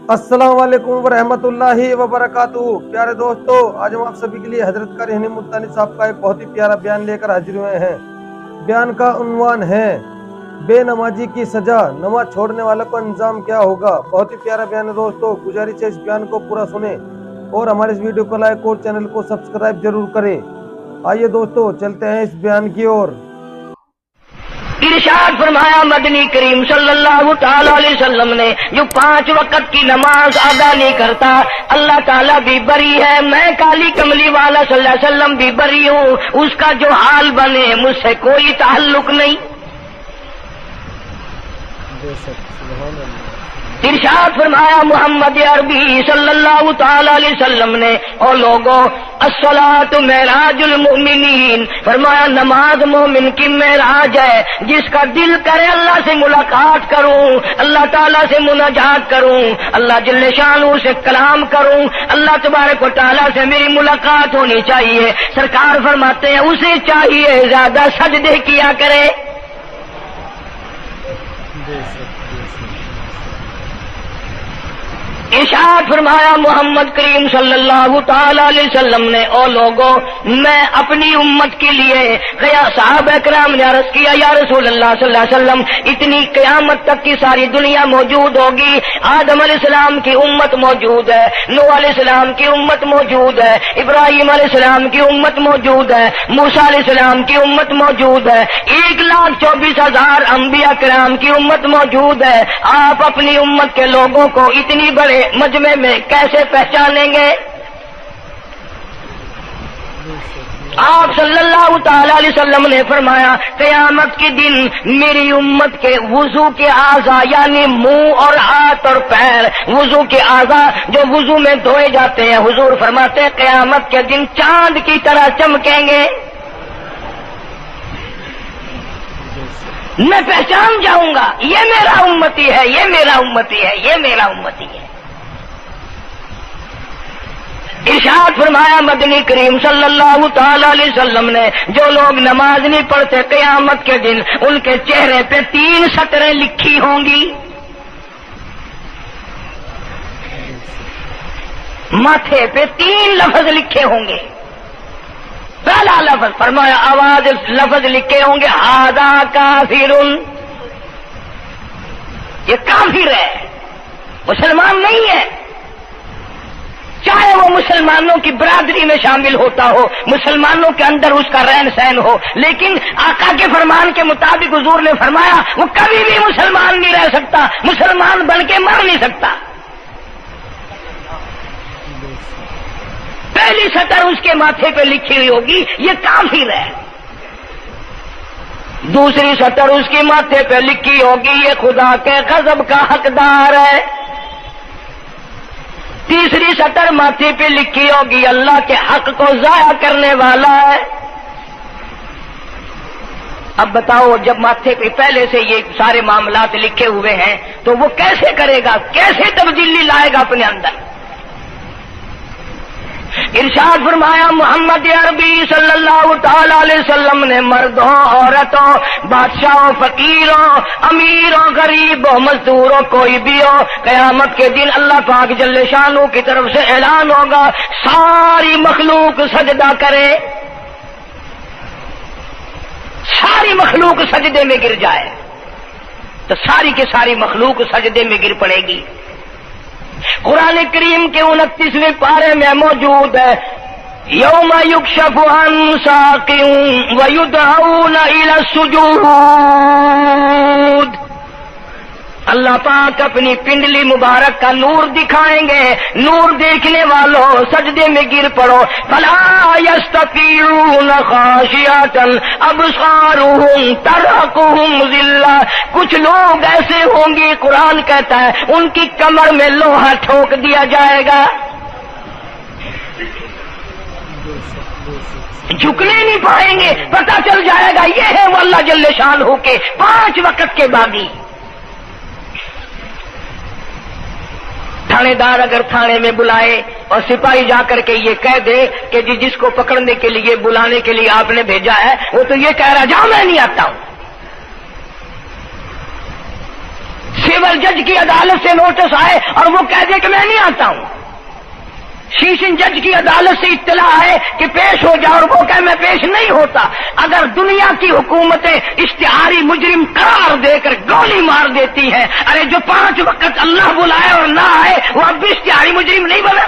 السلام علیکم ورحمۃ اللہ وبرکاتہ۔ پیارے دوستو، آج ہم آپ سبھی کے لیے حضرت قاری ملتانی صاحب کا ایک بہت ہی پیارا بیان لے کر حاضر ہوئے ہیں۔ بیان کا عنوان ہے بے نمازی کی سزا، نماز چھوڑنے والا کو انجام کیا ہوگا۔ بہت ہی پیارا بیان ہے دوستو، گزارش ہے اس بیان کو پورا سنیں اور ہمارے اس ویڈیو کو لائک اور چینل کو سبسکرائب ضرور کریں۔ آئیے دوستو چلتے ہیں اس بیان کی اور۔ ارشاد فرمایا مدنی کریم صلی اللہ تعالی علیہ وسلم نے، جو 5 وقت کی نماز ادا نہیں کرتا اللہ تعالیٰ بھی بری ہے، میں کالی کملی والا صلی اللہ علیہ وسلم بھی بری ہوں، اس کا جو حال بنے مجھ سے کوئی تعلق نہیں۔ ارشاد فرمایا محمد عربی صلی اللہ تعالی علیہ وسلم نے، اور لوگوں الصلاۃ معراج المؤمنین، فرمایا نماز مومن کی معراج ہے، جس کا دل کرے اللہ سے ملاقات کروں، اللہ تعالیٰ سے مناجات کروں، اللہ جل شانہ سے کلام کروں، اللہ تبارک و تعالیٰ سے میری ملاقات ہونی چاہیے۔ سرکار فرماتے ہیں اسے چاہیے زیادہ سجدے کیا کرے۔ ارشاد فرمایا محمد کریم صلی اللہ تعالی علیہ وسلم نے، اور لوگوں میں اپنی امت کے لیے صحابہ کرام نے عرض کیا یا رسول اللہ صلی اللہ علیہ وسلم، اتنی قیامت تک کی ساری دنیا موجود ہوگی، آدم علیہ السلام کی امت موجود ہے، نوح علیہ السلام کی امت موجود ہے، ابراہیم علیہ السلام کی امت موجود ہے، موسیٰ علیہ السلام کی امت موجود ہے، 1,24,000 انبیاء کرام کی امت موجود ہے۔ آپ اپنی امت کے لوگوں کو اتنی بڑے مجمع میں کیسے پہچانیں گے؟ آپ صلی اللہ تعالی علیہ وسلم نے فرمایا قیامت کے دن میری امت کے وضو کے اعضاء، یعنی منہ اور ہاتھ اور پیر، وضو کے اعضاء جو وضو میں دھوئے جاتے ہیں، حضور فرماتے ہیں قیامت کے دن چاند کی طرح چمکیں گے۔ میں پہچان جاؤں گا یہ میرا امتی ہے، یہ میرا امتی ہے، یہ میرا امتی ہے۔ ارشاد فرمایا مدنی کریم صلی اللہ تعالی علیہ وسلم نے، جو لوگ نماز نہیں پڑھتے قیامت کے دن ان کے چہرے پہ 3 سطریں لکھی ہوں گی، ماتھے پہ 3 لفظ لکھے ہوں گے۔ پہلا لفظ فرمایا آواز لفظ لکھے ہوں گے ھذا کافر، یہ کافر ہے، مسلمان نہیں ہے، چاہے وہ مسلمانوں کی برادری میں شامل ہوتا ہو، مسلمانوں کے اندر اس کا رہن سہن ہو، لیکن آقا کے فرمان کے مطابق حضور نے فرمایا وہ کبھی بھی مسلمان نہیں رہ سکتا، مسلمان بن کے مر نہیں سکتا۔ پہلی سطر اس کے ماتھے پہ لکھی ہوئی ہوگی یہ کافر ہے، دوسری سطر اس کے ماتھے پہ لکھی ہوگی یہ خدا کے غضب کا حقدار ہے، تیسری سطر ماتھے پہ لکھی ہوگی اللہ کے حق کو ضائع کرنے والا ہے۔ اب بتاؤ جب ماتھے پہ پہلے سے یہ سارے معاملات لکھے ہوئے ہیں تو وہ کیسے کرے گا، کیسے تبدیلی لائے گا اپنے اندر؟ ارشاد فرمایا محمد عربی صلی اللہ تعالی علیہ وسلم نے، مردوں عورتوں، بادشاہوں فقیروں، امیروں غریبوں مزدوروں کوئی بھی ہو، قیامت کے دن اللہ پاک جل شانہ کی طرف سے اعلان ہوگا ساری مخلوق سجدہ کرے، ساری مخلوق سجدے میں گر جائے تو ساری کی ساری مخلوق سجدے میں گر پڑے گی۔ قرآن کریم کے 29ویں پارے میں موجود ہے یوم یکشف عن ساق ویدعون الی السجود، اللہ پاک اپنی پنڈلی مبارک کا نور دکھائیں گے، نور دیکھنے والوں سجدے میں گر پڑو، فلا یستطیعون خاشعۃ ابصارهم ترهقهم ذلہ، کچھ لوگ ایسے ہوں گے قرآن کہتا ہے ان کی کمر میں لوہا ٹھوک دیا جائے گا، جھکنے نہیں پائیں گے، پتہ چل جائے گا یہ ہے وہ اللہ جل شانہ کے 5 وقت کے باغی۔ تھانے دار اگر تھانے میں بلائے اور سپاہی جا کر کے یہ کہہ دے کہ جس کو پکڑنے کے لیے بلانے کے لیے آپ نے بھیجا ہے وہ تو یہ کہہ رہا جاؤ میں نہیں آتا ہوں، سول جج کی عدالت سے نوٹس آئے اور وہ کہہ دے کہ میں نہیں آتا ہوں، سیشن جج کی عدالت سے اطلاع ہے کہ پیش ہو جاؤ اور وہ کہے میں پیش نہیں ہوتا، اگر دنیا کی حکومتیں اشتہاری مجرم قرار دے کر گولی مار دیتی ہیں، ارے جو 5 وقت اللہ بلائے اور نہ آئے وہ اب بھی اشتہاری مجرم نہیں بنا؟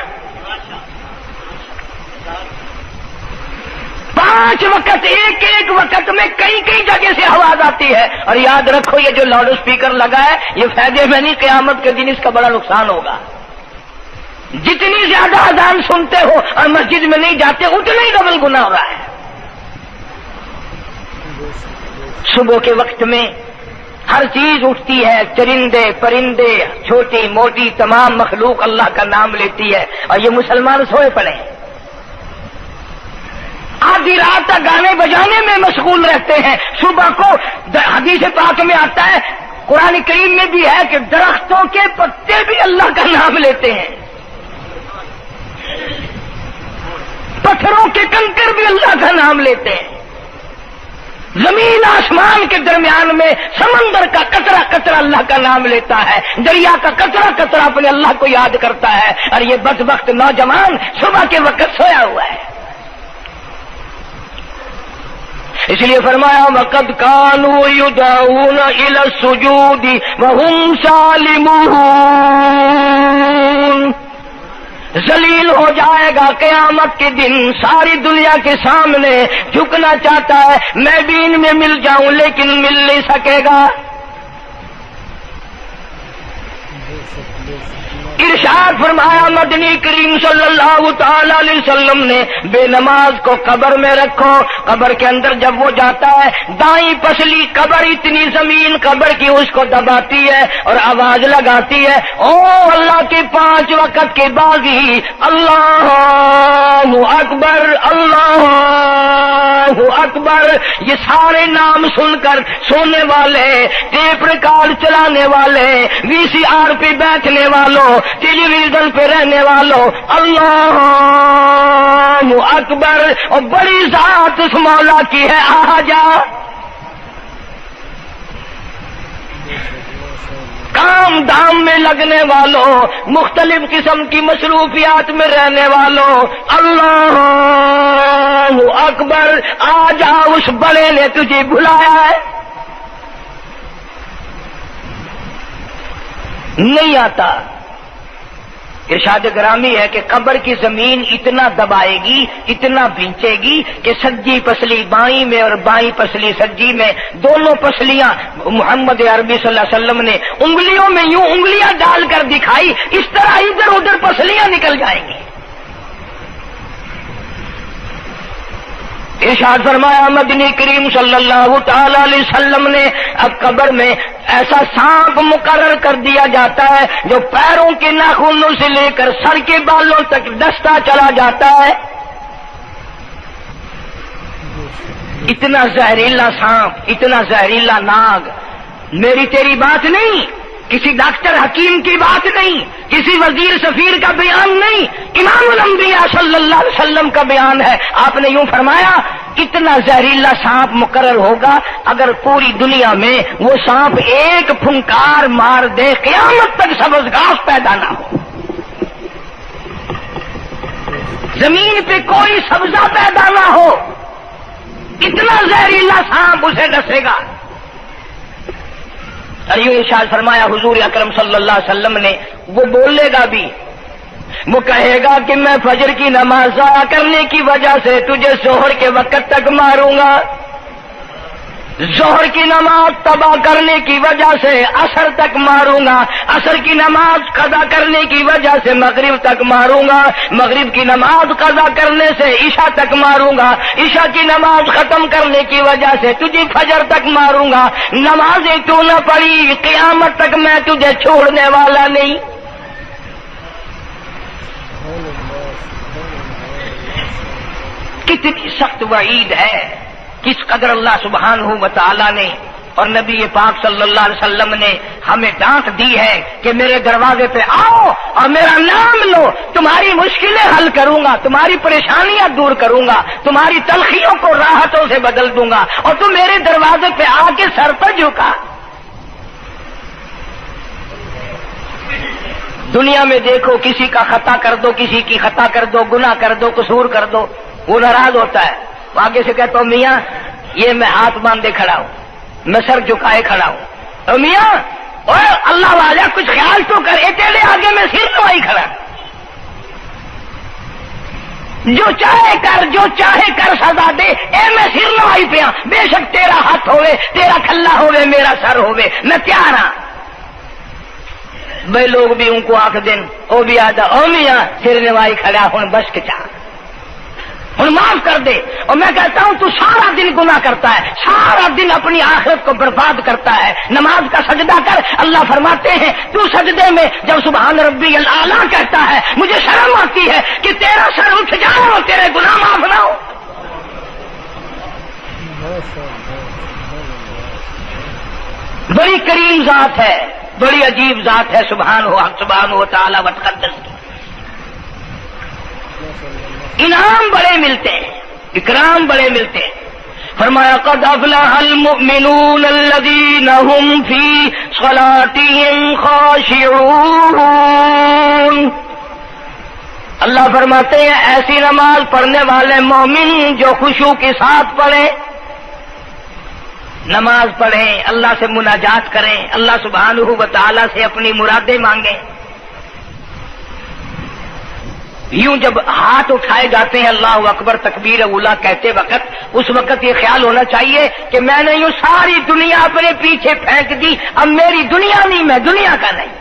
5 وقت ایک وقت میں کئی جگہ سے آواز آتی ہے، اور یاد رکھو یہ جو لاؤڈ اسپیکر لگا ہے یہ فائدے میں نہیں، قیامت کے دن اس کا بڑا نقصان ہوگا۔ جتنی زیادہ اذان سنتے ہو اور مسجد میں نہیں جاتے اتنا ہی ڈبل گناہ ہو رہا ہے۔ صبح کے وقت میں ہر چیز اٹھتی ہے، چرندے پرندے چھوٹی موٹی تمام مخلوق اللہ کا نام لیتی ہے، اور یہ مسلمان سوئے پڑے ہیں، آدھی رات تک گانے بجانے میں مشغول رہتے ہیں۔ صبح کو حدیث پاک میں آتا ہے، قرآن کریم میں بھی ہے کہ درختوں کے پتے بھی اللہ کا نام لیتے ہیں، پتھروں کے کنکر بھی اللہ کا نام لیتے ہیں، زمین آسمان کے درمیان میں سمندر کا قطرہ قطرہ اللہ کا نام لیتا ہے، دریا کا قطرہ قطرہ اپنے اللہ کو یاد کرتا ہے، اور یہ بدبخت نوجوان صبح کے وقت سویا ہوا ہے۔ اس لیے فرمایا وَقَدْ كَانُوا يُدْعَوْنَ إِلَى السُّجُودِ وَهُمْ سَالِمُونَ، ذلیل ہو جائے گا قیامت کے دن، ساری دنیا کے سامنے جھکنا چاہتا ہے، میں بھی ان میں مل جاؤں لیکن مل نہیں سکے گا۔ ارشاد فرمایا مدنی کریم صلی اللہ تعالی علیہ وسلم نے، بے نماز کو قبر میں رکھو، قبر کے اندر جب وہ جاتا ہے دائیں پسلی قبر اتنی زمین قبر کی اس کو دباتی ہے اور آواز لگاتی ہے، او اللہ کے 5 وقت کے باغی، اللہ اکبر اللہ اکبر، یہ سارے نام سن کر سونے والے، ٹیپ ریکارڈ چلانے والے، وی سی آر پہ بیٹھنے والوں، ٹیلی ویژن پہ رہنے والوں، اللہ اکبر، اور بڑی ذات اس مولا کی ہے، آ جا۔ کام دھام میں لگنے والوں، مختلف قسم کی مصروفیات میں رہنے والوں، اللہ اکبر، آ جا، اس بڑے نے تجھے بلایا ہے، نہیں آتا۔ ارشاد گرامی ہے کہ قبر کی زمین اتنا دبائے گی، اتنا بھینچے گی کہ سجی پسلی بائیں میں اور بائیں پسلی سجی میں، دونوں پسلیاں محمد عربی صلی اللہ علیہ وسلم نے انگلیوں میں یوں انگلیاں ڈال کر دکھائی، اس طرح ادھر ادھر پسلیاں نکل جائیں گی۔ ارشاد فرمایا مدنی کریم صلی اللہ تعالی علیہ وسلم نے، اب قبر میں ایسا سانپ مقرر کر دیا جاتا ہے جو پیروں کے ناخنوں سے لے کر سر کے بالوں تک ڈستا چلا جاتا ہے، اتنا زہریلا سانپ، اتنا زہریلا ناگ۔ میری تیری بات نہیں، کسی ڈاکٹر حکیم کی بات نہیں، کسی وزیر سفیر کا بیان نہیں، امام الانبیاء صلی اللہ علیہ وسلم کا بیان ہے۔ آپ نے یوں فرمایا اتنا زہریلا سانپ مقرر ہوگا، اگر پوری دنیا میں وہ سانپ ایک پھنکار مار دے قیامت تک سبز گھاس پیدا نہ ہو، زمین پہ کوئی سبزہ پیدا نہ ہو، اتنا زہریلا سانپ اسے ڈسے گا۔ اور یوں ارشاد فرمایا حضور اکرم صلی اللہ علیہ وسلم نے، وہ بولے گا بھی، وہ کہے گا کہ میں فجر کی نماز ضائع کرنے کی وجہ سے تجھے ظہر کے وقت تک ماروں گا، ظہر کی نماز تباہ کرنے کی وجہ سے عصر تک ماروں گا، عصر کی نماز قضا کرنے کی وجہ سے مغرب تک ماروں گا، مغرب کی نماز قضا کرنے سے عشاء تک ماروں گا، عشاء کی نماز ختم کرنے کی وجہ سے تجھے فجر تک ماروں گا، نمازیں تو نہ پڑھی قیامت تک میں تجھے چھوڑنے والا نہیں۔ کتنی سخت وعید ہے، کس قدر اللہ سبحانہ و تعالی نے اور نبی پاک صلی اللہ علیہ وسلم نے ہمیں ڈانٹ دی ہے کہ میرے دروازے پہ آؤ اور میرا نام لو، تمہاری مشکلیں حل کروں گا، تمہاری پریشانیاں دور کروں گا، تمہاری تلخیوں کو راحتوں سے بدل دوں گا، اور تم میرے دروازے پہ آ کے سر پر جھکا۔ دنیا میں دیکھو کسی کا خطا کر دو، کسی کی خطا کر دو، گناہ کر دو، قصور کر دو، وہ ناراض ہوتا ہے، وہ آگے سے کہتا ہوں میاں یہ میں ہاتھ باندھے کھڑا ہوں، میں سر جھکائے کھڑا ہوں، اور میاں اور اللہ والا کچھ خیال تو کر، تیرے آگے میں سر نوائی کھڑا، جو چاہے کر، جو چاہے کر سزا دے، اے میں سر نوائی پہ ہاں، بے شک تیرا ہاتھ ہوئے، تیرا کھلا ہوئے، میرا سر ہوئے، میں تیار ہاں۔ بھائی لوگ بھی ان کو آخ دن وہ بھی آدھا او میاں سر نوائی کھڑا ہوں بس کے چاہ ہوں معاف کر دے، اور میں کہتا ہوں تو سارا دن گناہ کرتا ہے، سارا دن اپنی آخرت کو برباد کرتا ہے، نماز کا سجدہ کر، اللہ فرماتے ہیں تو سجدے میں جب سبحان ربی الاعلیٰ کہتا ہے مجھے شرم آتی ہے کہ تیرا سر اٹھ جائے اور تیرے گناہ معاف نہ ہو۔ بڑی کریم ذات ہے، بڑی عجیب ذات ہے، سبحانہ و تعالی و تقدس کی، انعام بڑے ملتے ہیں، اکرام بڑے ملتے ہیں۔ فرمایا قد افلح المؤمنون الذین هم فی صلاتهم خاشعون، اللہ فرماتے ہیں ایسی نماز پڑھنے والے مومن جو خشوع کے ساتھ پڑھیں، نماز پڑھیں، اللہ سے مناجات کریں، اللہ سبحانہ و تعالی سے اپنی مرادیں مانگیں۔ یوں جب ہاتھ اٹھائے جاتے ہیں اللہ اکبر تکبیر اولا کہتے وقت، اس وقت یہ خیال ہونا چاہیے کہ میں نے یوں ساری دنیا اپنے پیچھے پھینک دی، اب میری دنیا نہیں، میں دنیا کا نہیں۔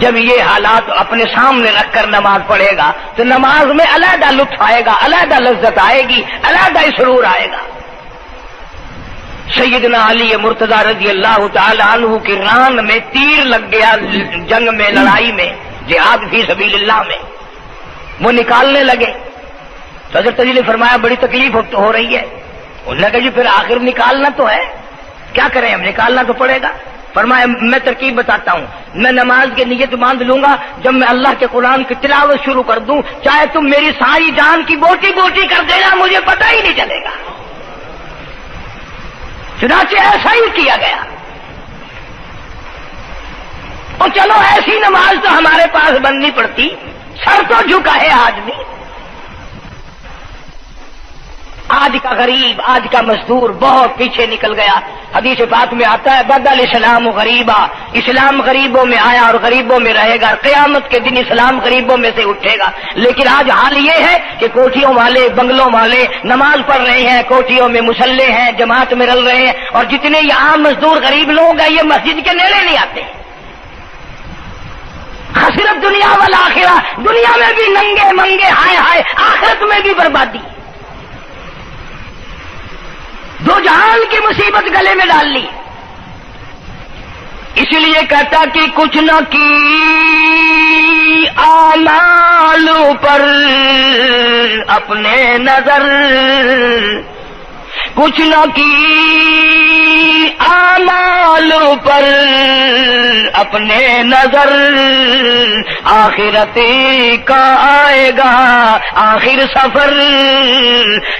جب یہ حالات اپنے سامنے رکھ کر نماز پڑھے گا تو نماز میں علیحدہ لطف آئے گا، علیحدہ لذت آئے گی، علیحدہ سرور آئے گا۔ سیدنا علی مرتضی رضی اللہ تعالی عنہ کی ران میں تیر لگ گیا، جنگ میں، لڑائی میں، جہاد فی سبیل اللہ میں، وہ نکالنے لگے تو حضرت علی نے فرمایا بڑی تکلیف ہو رہی ہے، انہوں نے کہا جی پھر آخر نکالنا تو ہے، کیا کریں ہم، نکالنا تو پڑے گا۔ فرمایا میں ترکیب بتاتا ہوں، میں نماز کی نیت باندھ لوں گا، جب میں اللہ کے قرآن کی تلاوت شروع کر دوں چاہے تم میری ساری جان کی بوٹی بوٹی کر دینا، مجھے پتہ ہی نہیں چلے گا۔ چنانچہ ایسا ہی کیا گیا، اور چلو ایسی نماز تو ہمارے پاس بننی پڑتی، سر تو جھکا ہے آدمی، آج کا غریب، آج کا مزدور بہت پیچھے نکل گیا۔ حدیث پاک میں آتا ہے بدل اسلام غریبا، اسلام غریبوں میں آیا اور غریبوں میں رہے گا، قیامت کے دن اسلام غریبوں میں سے اٹھے گا۔ لیکن آج حال یہ ہے کہ کوٹھیوں والے، بنگلوں والے نماز پڑھ رہے ہیں، کوٹھیوں میں مصلے ہیں، جماعت میں رل رہے ہیں، اور جتنے یہ عام مزدور غریب لوگ ہیں یہ مسجد کے نیڑے نہیں آتے۔ خسرت دنیا والآخرہ، دنیا میں بھی ننگے منگے ہائے ہائے، آخرت میں بھی بربادی، دو جہان کی مصیبت گلے میں ڈال لی۔ اس لیے کہتا کہ کچھ نہ کی اعمال پر اپنے نظر، کچھ نہ کی اعمال پر اپنے نظر، آخرت کا آئے گا آخر سفر۔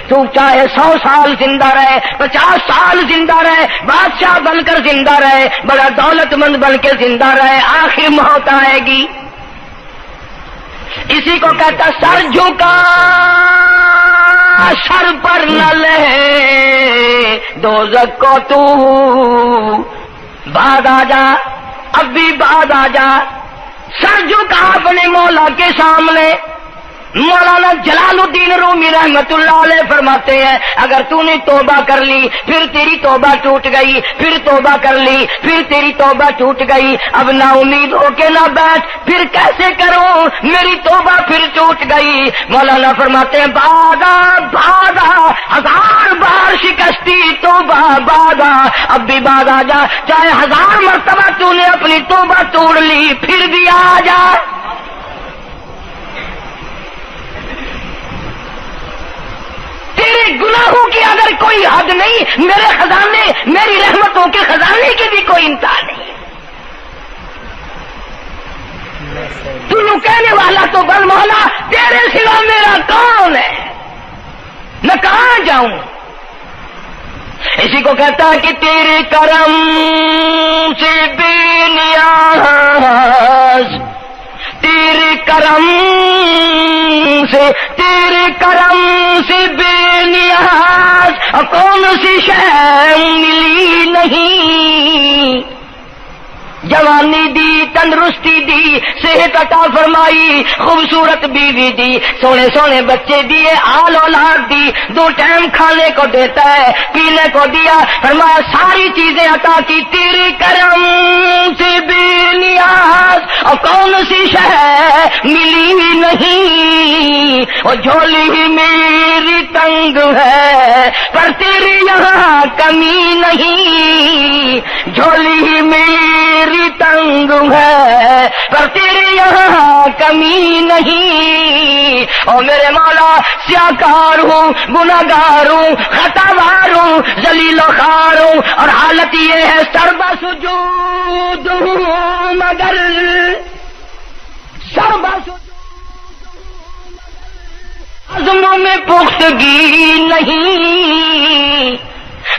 تو چاہے 100 سال زندہ رہے، 50 سال زندہ رہے، بادشاہ بن کر زندہ رہے، بڑا دولت مند بن کے زندہ رہے، آخر موت آئے گی۔ اسی کو کہتا سر جھکا سر پر نہ لے دوزخ کو تو، بعد آ جا، اب بھی بعد آ جا، سر جھکا اپنے مولا کے سامنے۔ مولانا جلال الدین رومی رحمت اللہ علیہ فرماتے ہیں اگر تو نے توبہ کر لی پھر تیری توبہ ٹوٹ گئی، پھر توبہ کر لی پھر تیری توبہ ٹوٹ گئی، اب نا امید ہو کے نہ بیٹھ، پھر کیسے کروں میری توبہ پھر ٹوٹ گئی۔ مولانا فرماتے ہیں بادا بادا 1000 بار شکستی توبہ بادا، اب بھی بعد آ جا، چاہے 1000 مرتبہ تو نے اپنی توبہ توڑ لی پھر بھی آ جا۔ تیرے گناہوں کی اگر کوئی حد نہیں، میرے خزانے، میری رحمتوں کے خزانے کی بھی کوئی انتہا نہیں۔ تو کہنے والا تو بل مولا تیرے سوا میرا کون ہے، میں کہاں جاؤں؟ اسی کو کہتا ہے کہ تیرے کرم سے بے نیاز، تیرے کرم سے بے نیاز اور کون سی شے ملی نہیں، جوانی دی، تندرستی دی، صحت عطا فرمائی، خوبصورت بیوی دی، سونے سونے بچے دیے، آل اولاد دی، 2 ٹائم کھانے کو دیتا ہے، پینے کو دیا، فرمایا ساری چیزیں عطا کی، تیرے کرم سے بے نیاز اور کون سی شے ملی نہیں، اور جھولی ہی میری تنگ ہے پر تیرے یہاں کمی نہیں، جھولی ہی میری تنگ ہے پر تیرے یہاں کمی نہیں، اور میرے مولا سیاکار ہوں، گناہگار ہوں، خطاوار ہوں، ذلیل و خوار ہوں، اور حالت یہ ہے سربا سجود ہوں مگر سربا سجود عزموں میں پختگی نہیں،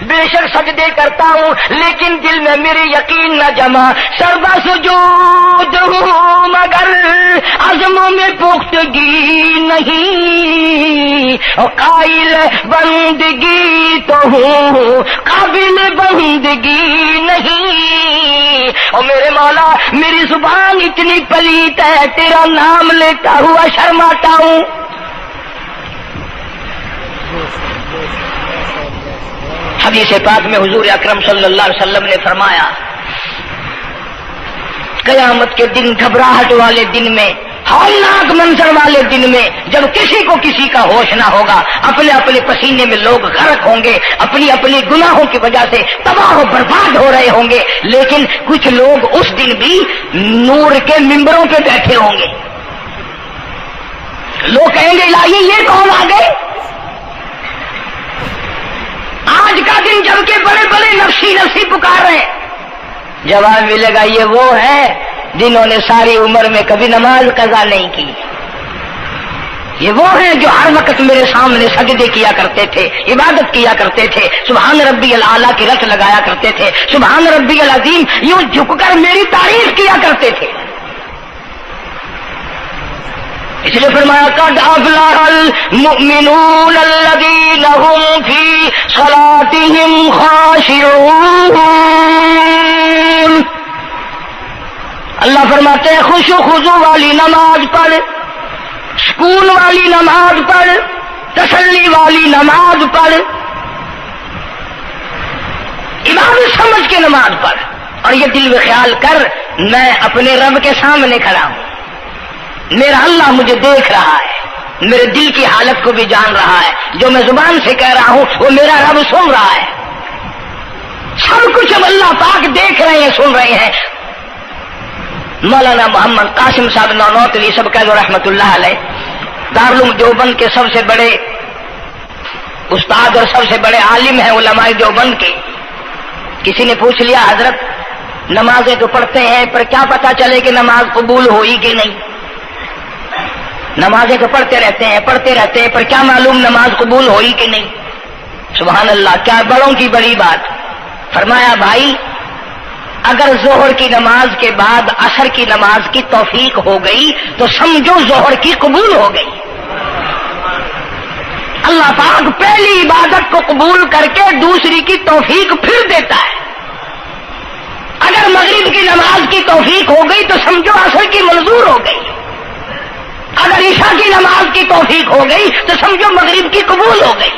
بے شک سجدے کرتا ہوں لیکن دل میں میرے یقین نہ جمع، سربا سجود ہوں مگر عزموں میں پختگی نہیں، اور قائل بندگی تو ہوں قابل بندگی نہیں، اور میرے مولا میری زبان اتنی پلیت ہے تیرا نام لیتا ہوا شرماتا ہوں۔ حدیث پاک میں حضور اکرم صلی اللہ علیہ وسلم نے فرمایا قیامت کے دن، گھبراہٹ والے دن میں، ہولناک منظر والے دن میں، جب کسی کو کسی کا ہوش نہ ہوگا، اپنے اپنے پسینے میں لوگ غرق ہوں گے، اپنی اپنی گناہوں کی وجہ سے تباہ و برباد ہو رہے ہوں گے، لیکن کچھ لوگ اس دن بھی نور کے ممبروں پہ بیٹھے ہوں گے، لوگ کہیں گے الہی یہ کون آ گئے؟ آج کا دن جب کہ بڑے بڑے نفسی نفسی پکار رہے ہیں، جواب ملے گا یہ وہ ہے جنہوں نے ساری عمر میں کبھی نماز قضا نہیں کی، یہ وہ ہیں جو ہر وقت میرے سامنے سجدے کیا کرتے تھے، عبادت کیا کرتے تھے، سبحان ربی الاعلیٰ کی رٹ لگایا کرتے تھے، سبحان ربی العظیم یوں جھک کر میری تعریف کیا کرتے تھے۔ اس لیے فرمایا قد افلح المؤمنون الذین هم فی صلاتهم خاشعون، اللہ فرماتے ہیں خشوع خضوع والی نماز پڑھ، سکون والی نماز پڑھ، تسلی والی نماز پڑھ، عبادت سمجھ کے نماز پڑھ، اور یہ دل میں خیال کر میں اپنے رب کے سامنے کھڑا ہوں، میرا اللہ مجھے دیکھ رہا ہے، میرے دل کی حالت کو بھی جان رہا ہے، جو میں زبان سے کہہ رہا ہوں وہ میرا رب سن رہا ہے، سب کچھ اب اللہ پاک دیکھ رہے ہیں، سن رہے ہیں۔ مولانا محمد قاسم صاحب نانوتوی سب کہہ دو رحمت اللہ علیہ، دارالعلوم دیوبند کے سب سے بڑے استاد اور سب سے بڑے عالم ہیں علماء دیوبند کے۔ کسی نے پوچھ لیا حضرت نمازیں تو پڑھتے ہیں پر کیا پتا چلے کہ نماز قبول ہوئی کہ نہیں؟ نمازیں تو پڑھتے رہتے ہیں پر کیا معلوم نماز قبول ہوئی کہ نہیں؟ سبحان اللہ، کیا بڑوں کی بڑی بات۔ فرمایا بھائی اگر ظہر کی نماز کے بعد عصر کی نماز کی توفیق ہو گئی تو سمجھو ظہر کی قبول ہو گئی۔ اللہ پاک پہلی عبادت کو قبول کر کے دوسری کی توفیق پھر دیتا ہے۔ اگر مغرب کی نماز کی توفیق ہو گئی تو سمجھو عصر کی منظور ہو گئی، اگر عشاء کی نماز کی توفیق ہو گئی تو سمجھو مغرب کی قبول ہو گئی۔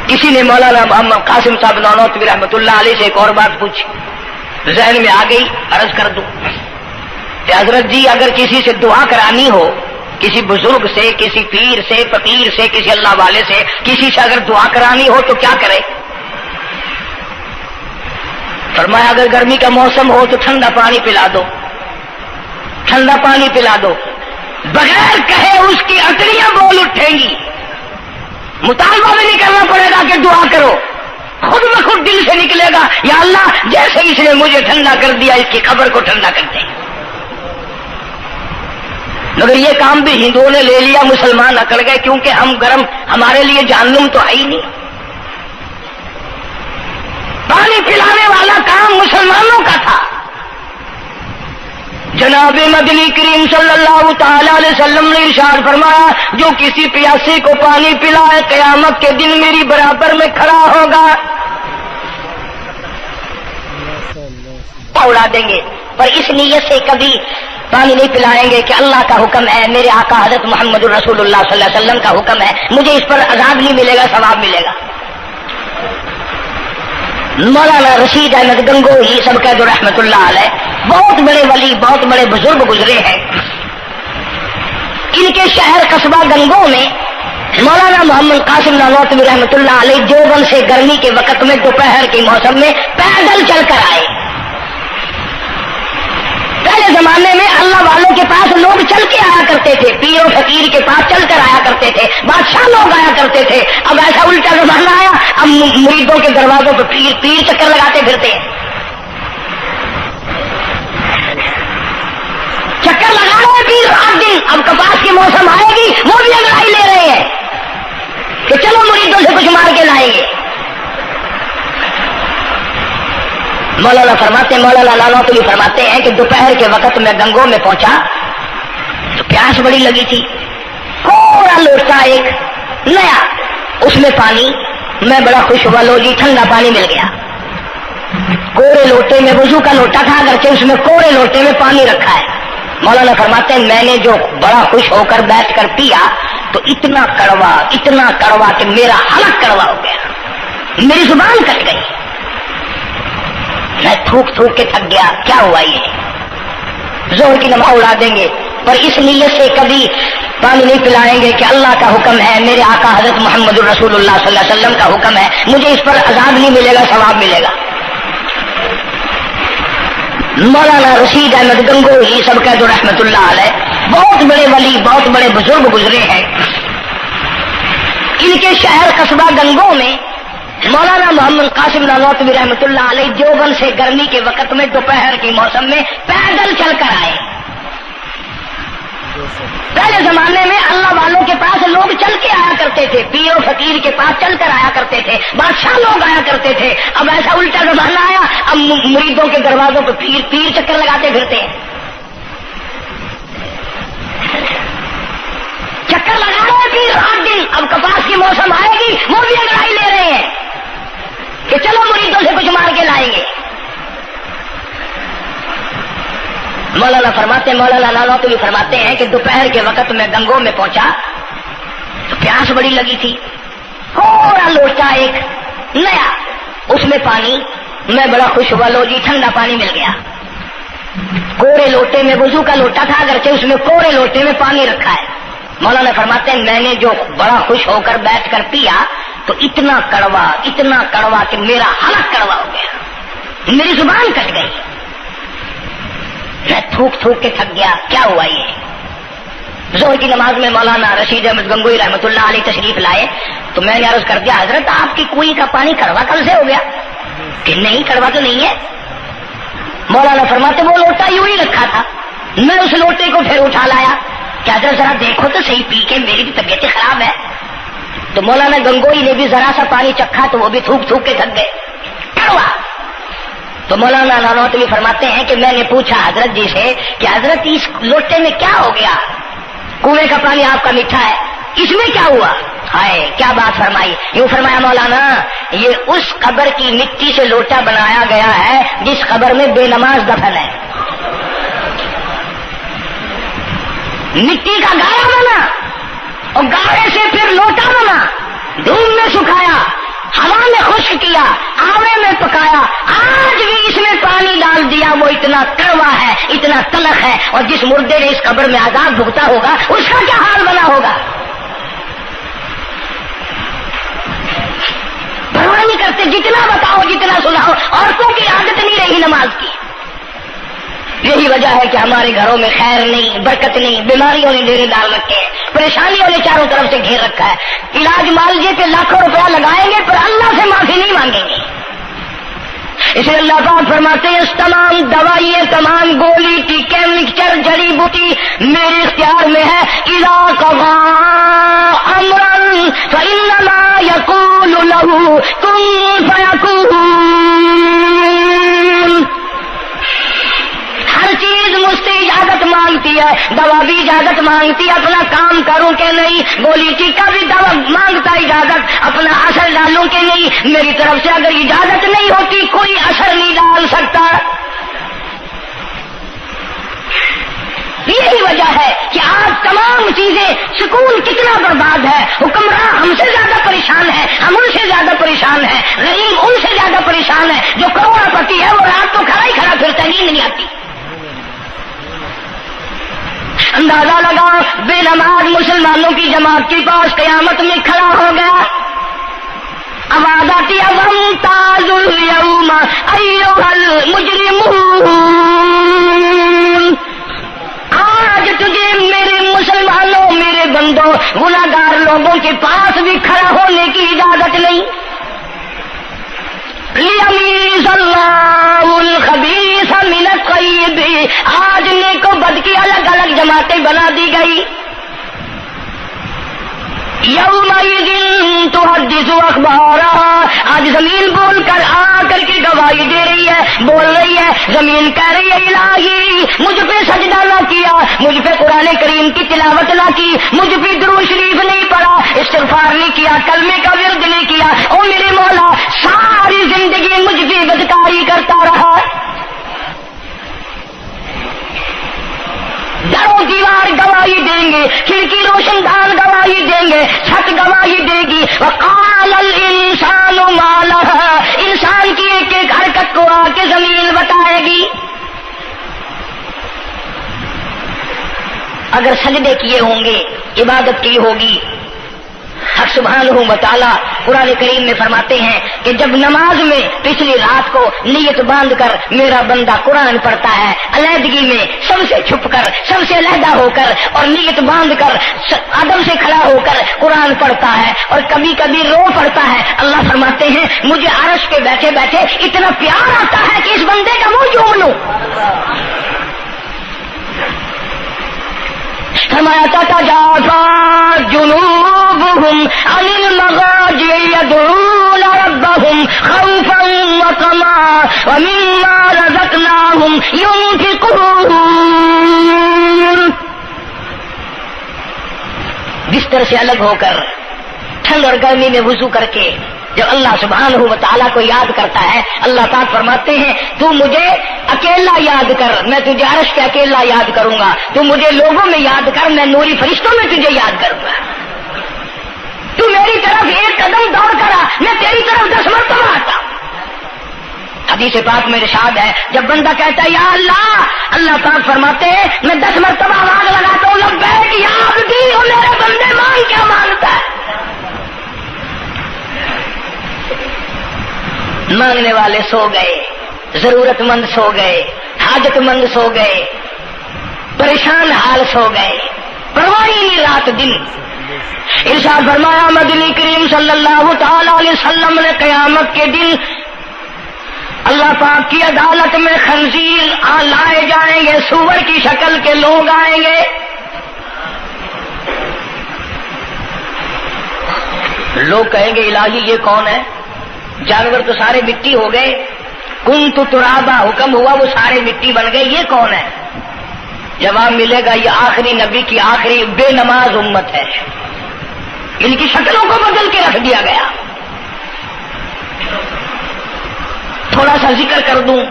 کسی نے مولانا محمد قاسم صاحب نانوتوی رحمۃ اللہ علیہ سے ایک اور بات پوچھی، ذہن میں آ گئی، عرض کر دوں کہ حضرت جی اگر کسی سے دعا کرانی ہو، کسی بزرگ سے، کسی پیر سے، فقیر سے، کسی اللہ والے سے، کسی سے اگر دعا کرانی ہو تو کیا کرے؟ فرمایا اگر گرمی کا موسم ہو تو ٹھنڈا پانی پلا دو، ٹھنڈا پانی پلا دو، بغیر کہے اس کی اٹڑیاں بول اٹھیں گی، مطالبہ بھی نہیں کرنا پڑے گا کہ دعا کرو، خود بخود دل سے نکلے گا یا اللہ جیسے اس نے مجھے ٹھنڈا کر دیا اس کی قبر کو ٹھنڈا کر دیں۔ مگر یہ کام بھی ہندوؤں نے لے لیا، مسلمان اکڑ گئے، کیونکہ ہم گرم، ہمارے لیے جہنم تو ہے ہی نہیں۔ پانی پلانے والا کام مسلمانوں کا تھا۔ جناب مدنی کریم صلی اللہ تعالی علیہ وسلم نے ارشاد فرمایا، جو کسی پیاسے کو پانی پلائے قیامت کے دن میری برابر میں کھڑا ہوگا، اڑا دیں گے، پر اس نیت سے کبھی پانی نہیں پلائیں گے کہ اللہ کا حکم ہے، میرے آقا حضرت محمد الرسول اللہ صلی اللہ علیہ وسلم کا حکم ہے، مجھے اس پر عذاب نہیں ملے گا، ثواب ملے گا۔ مولانا رشید احمد گنگوہی سب کہہ دو رحمت اللہ علیہ، بہت بڑے ولی، بہت بڑے بزرگ گزرے ہیں۔ ان کے شہر قصبہ گنگو میں مولانا محمد قاسم نانوتوی رحمت اللہ علیہ دیوبند سے گرمی کے وقت میں دوپہر کے موسم میں پیدل چل کر آئے۔ پہلے زمانے میں اللہ والوں کے پاس لوگ چل کے آیا کرتے تھے، پیر و فقیر کے پاس چل کر آیا کرتے تھے، بادشاہ لوگ آیا کرتے تھے۔ اب ایسا الٹا زمانہ آیا، اب مریدوں کے دروازوں پہ پیر چکر لگاتے پھرتے ہیں۔ چکر لگا رہے ہیں پیر رات دن، اب کپاس کی موسم آئے گی وہ بھی انگڑائی لے رہے ہیں کہ چلو مریدوں سے کچھ مار کے لائیں گے۔ مولانا نانوتوی فرماتے ہیں کہ دوپہر کے وقت میں گنگو میں پہنچا تو پیاس بڑی لگی تھی، تھوڑا لوٹا ایک نیا، اس میں پانی، میں بڑا خوش ہوا، لو جی ٹھنڈا پانی مل گیا۔ کوڑے لوٹے میں، وضو کا لوٹا تھا اگرچہ اس میں کوڑے لوٹے میں پانی رکھا ہے۔ مولانا فرماتے ہیں میں نے جو بڑا خوش ہو کر بیٹھ کر پیا تو اتنا کڑوا کہ میرا حلق کڑوا ہو گیا، میری زبان کٹ گئی، میں تھوک کے تھک گیا۔ کیا ہوا؟ یہ زہر کی نماز اڑا دیں گے، پر اس نیت سے کبھی پانی نہیں پلائیں گے کہ اللہ کا حکم ہے، میرے آقا حضرت محمد الرسول اللہ صلی اللہ علیہ وسلم کا حکم ہے، مجھے اس پر عذاب نہیں ملے گا، ثواب ملے گا۔ مولانا رشید احمد گنگوہی سب کہہ دو رحمت اللہ علیہ، بہت بڑے ولی، بہت بڑے بزرگ گزرے ہیں۔ ان کے شہر قصبہ گنگو میں مولانا محمد قاسم نانوتوی رحمت اللہ علیہ دیوبند سے گرمی کے وقت میں دوپہر کے موسم میں پیدل چل کر آئے۔ پہلے زمانے میں اللہ والوں کے پاس لوگ چل کے آیا کرتے تھے، پیر و فقیر کے پاس چل کر آیا کرتے تھے، بادشاہ لوگ آیا کرتے تھے۔ اب ایسا الٹا زمانہ آیا، اب مریدوں کے دروازوں پہ پیر چکر لگاتے پھرتے ہیں۔ چکر لگا رہے ہیں پیر رات دن، اب کپاس کی موسم آئے گی وہ بھی انگڑائی لے رہے ہیں کہ چلو مریدوں سے کچھ مار کے لائیں گے۔ مولانا نانوتوی فرماتے ہیں کہ دوپہر کے وقت میں گنگو میں پہنچا تو پیاس بڑی لگی تھی، تھوڑا لوٹا ایک نیا، اس میں پانی، میں بڑا خوش ہوا، لو جی ٹھنڈا پانی مل گیا۔ کوڑے لوٹے میں، وضو کا لوٹا تھا اگرچہ اس میں کوڑے لوٹے میں پانی رکھا ہے۔ مولانا فرماتے ہیں میں نے جو بڑا خوش ہو کر بیٹھ کر پیا تو اتنا کڑوا کہ میرا حلق کڑوا ہو گیا، میری زبان کٹ گئی، میں تھوک کے تھک گیا۔ کیا ہوا؟ یہ ظہر کی نماز میں مولانا رشید احمد گنگوہی رحمت اللہ علیہ تشریف لائے تو میں نے عرض کر دیا حضرت آپ کی کنویں کا پانی کڑوا کل سے ہو گیا؟ کہ نہیں، کڑوا تو نہیں ہے۔ مولانا فرماتے وہ لوٹا یوں ہی رکھا تھا، میں اس لوٹے کو پھر اٹھا لایا کہ حضرت ذرا دیکھو تو صحیح، پی کے میری بھی طبیعت خراب ہے۔ تو مولانا گنگوہی نے بھی ذرا سا پانی چکھا تو وہ بھی تھوک کے تھک گئے، کڑوا۔ تو مولانا نانوتوی فرماتے ہیں کہ میں نے پوچھا حضرت جی سے کہ حضرت اس لوٹے میں کیا ہو گیا؟ کنویں کا پانی آپ کا میٹھا ہے، اس میں کیا ہوا؟ ہائے کیا بات فرمائی! یوں فرمایا مولانا یہ اس قبر کی مٹی سے لوٹا بنایا گیا ہے جس قبر میں بے نماز دفن ہے۔ مٹی کا گاڑا بنا اور گاڑے سے پھر لوٹا بنا، دھوپ میں سکھایا، ہوا میں خشک کیا، آوے میں پکایا، آج بھی اس میں پانی ڈال دیا، وہ اتنا کڑوا ہے، اتنا تلخ ہے، اور جس مردے نے اس قبر میں عذاب بھگتا ہوگا اس کا کیا حال بنا ہوگا؟ پرواہ نہیں کرتے، جتنا بتاؤ جتنا سناؤ، عورتوں کی عادت نہیں رہی نماز کی۔ یہی وجہ ہے کہ ہمارے گھروں میں خیر نہیں، برکت نہیں، بیماریوں نے ڈیرے ڈال رکھے ہیں، پریشانیوں نے چاروں طرف سے گھیر رکھا ہے۔ علاج معالجے پہ لاکھوں روپیہ لگائیں گے پر اللہ سے معافی نہیں مانگیں گے۔ اسے اللہ پاک فرماتے ہیں اس تمام دوائیں، تمام گولی ٹیکے مکسچر جڑی بوٹی میرے اختیار میں ہے. اذا قضى امرا فانما يقول له كن فيكون. ہر چیز مجھ سے اجازت مانگتی ہے، دوا بھی اجازت مانگتی ہے اپنا کام کروں کہ نہیں، گولی ٹیکا بھی دوا مانگتا اجازت اپنا اثر ڈالوں کہ نہیں. میری طرف سے اگر اجازت نہیں ہوتی کوئی اثر نہیں ڈال سکتا. یہی وجہ ہے کہ آج تمام چیزیں، سکون کتنا برباد ہے. حکمراں ہم سے زیادہ پریشان ہے، ہم ان سے زیادہ پریشان ہے، غریب ان سے زیادہ پریشان ہے. جو کروڑ پتی ہے وہ رات تو کھڑا ہی کھڑا پھرتا، نیند نہیں آتی. اندازہ لگا بے نماز مسلمانوں کی جماعت کے پاس قیامت میں کھڑا ہو گیا. آواز آتی ہے وامتازوا اليوم ایھا المجرمون. آج تجھے میرے مسلمانوں، میرے بندوں، گناہگار لوگوں کے پاس بھی کھڑا ہونے کی اجازت نہیں. لیمیز اللہ الخبیث من الطیب. آج نیک و بد کی الگ الگ جماعتیں بنا دی گئی. یومئذ تحدث اخبارہا. آج زمین بول کر آ کر کے گواہی دے رہی ہے، بول رہی ہے. زمین کہہ رہی ہے الہی مجھ پہ سجدہ نہ کیا، مجھ پہ قرآن کریم کی تلاوت نہ کی، مجھ پہ درود شریف نہیں پڑھا، استغفار نہیں کیا، کلمے کا ورد نہیں کیا. او میرے مولا ساری زندگی مجھ پہ بدکاری کرتا رہا. دروں دیوار گواہی دیں گے، کھڑکی روشن دان گواہی دیں گے، چھت گواہی دے گی. وقال الانسان ما لها. انسان کی ایک ایک حرکت کو آ کے زمین بتائے گی. اگر سجدے کیے ہوں گے، عبادت کی ہوگی. حق سبحانہ و تعالی قرآن کریم میں فرماتے ہیں کہ جب نماز میں پچھلی رات کو نیت باندھ کر میرا بندہ قرآن پڑھتا ہے، علیحدگی میں سب سے چھپ کر، سب سے علیحدہ ہو کر اور نیت باندھ کر ادب سے کھڑا ہو کر قرآن پڑھتا ہے اور کبھی کبھی رو پڑتا ہے، اللہ فرماتے ہیں مجھے عرش پہ بیٹھے بیٹھے اتنا پیار آتا ہے کہ اس بندے کا منہ چوم لوں. فرمایا تتجافى جنوبهم عن المضاجع يدعون ربهم خوفا وطمعا ومما رزقناهم ينفقون. بستر سے الگ ہو کر ٹھنڈ اور گرمی میں وضو کر کے جب اللہ سبحانہ و تعالیٰ کو یاد کرتا ہے، اللہ پاک فرماتے ہیں تو مجھے اکیلا یاد کر، میں تجھے عرش پہ اکیلا یاد کروں گا. تو مجھے لوگوں میں یاد کر، میں نوری فرشتوں میں تجھے یاد کروں گا. تو میری طرف ایک قدم دوڑ کر آ، میں تیری طرف 10 مرتبہ آتا. حدیث پاک میں ارشاد ہے جب بندہ کہتا ہے یا اللہ، اللہ پاک فرماتے ہیں میں 10 مرتبہ آواز لگاتا ہوں لبیک یا عبدی. اور میرے بندے مانگ کیا مانگتا ہے؟ مانگنے والے سو گئے، ضرورت مند سو گئے، حاجت مند سو گئے، پریشان حال سو گئے، پرواہ نہیں رات دن. ارشاد فرمایا مدنی کریم صلی اللہ تعالی علیہ وسلم نے قیامت کے دن اللہ پاک کی عدالت میں خنزیر لائے جائیں گے، سور کی شکل کے لوگ آئیں گے. لوگ کہیں گے الہی یہ کون ہے؟ جانور تو سارے مٹی ہو گئے، کنت ترابا حکم ہوا وہ سارے مٹی بن گئے، یہ کون ہے؟ جواب ملے گا یہ آخری نبی کی آخری بے نماز امت ہے، ان کی شکلوں کو بدل کے رکھ دیا گیا. تھوڑا سا ذکر کر دوں،